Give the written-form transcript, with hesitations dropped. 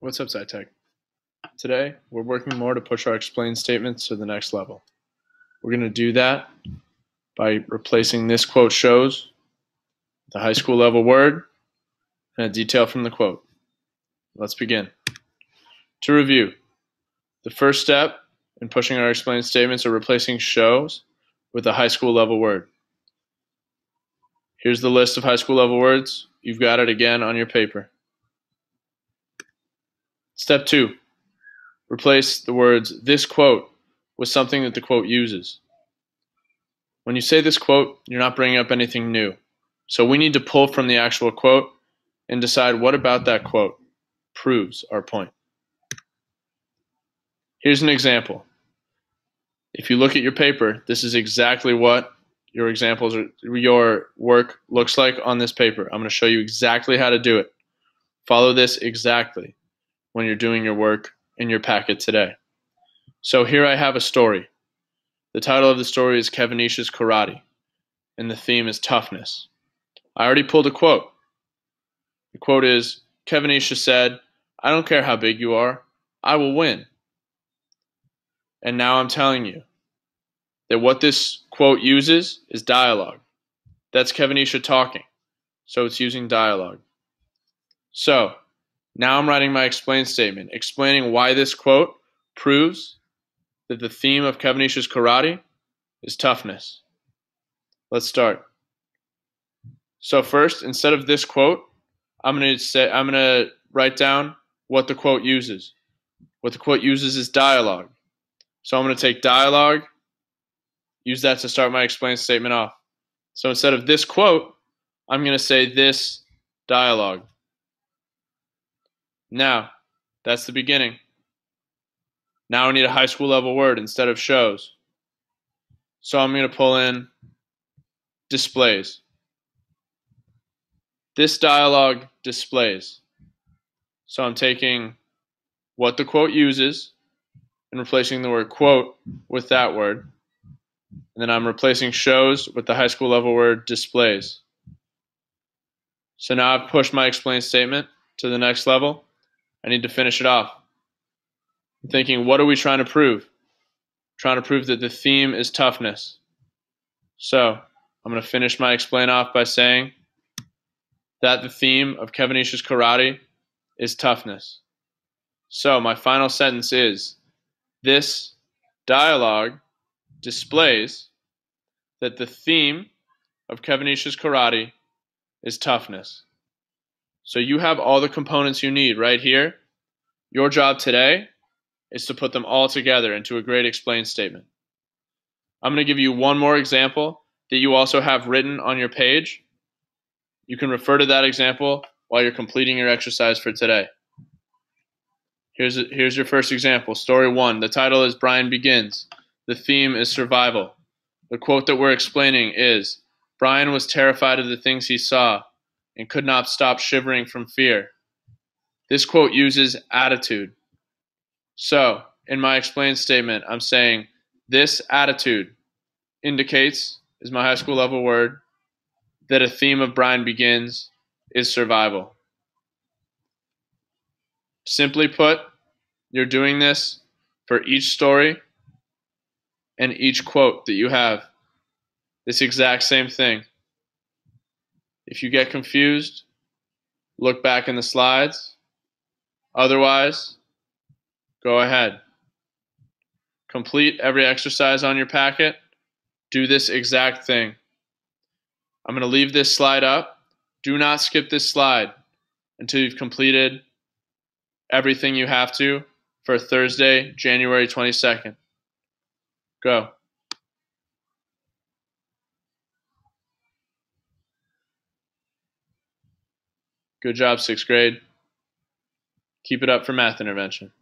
What's up, SciTech? Today, we're working more to push our explain statements to the next level. We're going to do that by replacing this quote shows with a high school level word and a detail from the quote. Let's begin. To review, the first step in pushing our explain statements are replacing shows with a high school level word. Here's the list of high school level words. You've got it again on your paper. Step 2. Replace the words "this quote" with something that the quote uses. When you say this quote, you're not bringing up anything new. So we need to pull from the actual quote and decide what about that quote proves our point. Here's an example. If you look at your paper, this is exactly what your examples or your work looks like on this paper. I'm going to show you exactly how to do it. Follow this exactly when you're doing your work in your packet today. So here I have a story. The title of the story is Kevinisha's Karate, and the theme is toughness. I already pulled a quote. The quote is, Kevinisha said, "I don't care how big you are, I will win." And now I'm telling you that what this quote uses is dialogue. That's Kevinisha talking, so it's using dialogue. So now I'm writing my explain statement, explaining why this quote proves that the theme of Kevinisha's Karate is toughness. Let's start. So first, instead of this quote, I'm going to write down what the quote uses. What the quote uses is dialogue. So I'm going to take dialogue, use that to start my explain statement off. So instead of this quote, I'm going to say this dialogue. Now, that's the beginning. Now I need a high school level word instead of shows. So I'm going to pull in displays. This dialogue displays. So I'm taking what the quote uses and replacing the word quote with that word. And then I'm replacing shows with the high school level word displays. So now I've pushed my explain statement to the next level. I need to finish it off. I'm thinking, what are we trying to prove? Trying to prove that the theme is toughness. So I'm going to finish my explain off by saying that the theme of Kevinisha's Karate is toughness. So my final sentence is, this dialogue displays that the theme of Kevinisha's Karate is toughness. So you have all the components you need right here. Your job today is to put them all together into a great explain statement. I'm going to give you one more example that you also have written on your page. You can refer to that example while you're completing your exercise for today. Here's your first example, story 1. The title is Brian Begins. The theme is survival. The quote that we're explaining is, Brian was terrified of the things he saw and could not stop shivering from fear. This quote uses attitude. So, in my explain statement, I'm saying this attitude indicates, is my high school level word, that a theme of Brian Begins is survival. Simply put, you're doing this for each story and each quote that you have. This exact same thing. If you get confused, look back in the slides. Otherwise, go ahead. Complete every exercise on your packet. Do this exact thing. I'm going to leave this slide up. Do not skip this slide until you've completed everything you have to for Thursday, January 22nd. Go. Good job, 6th grade. Keep it up for math intervention.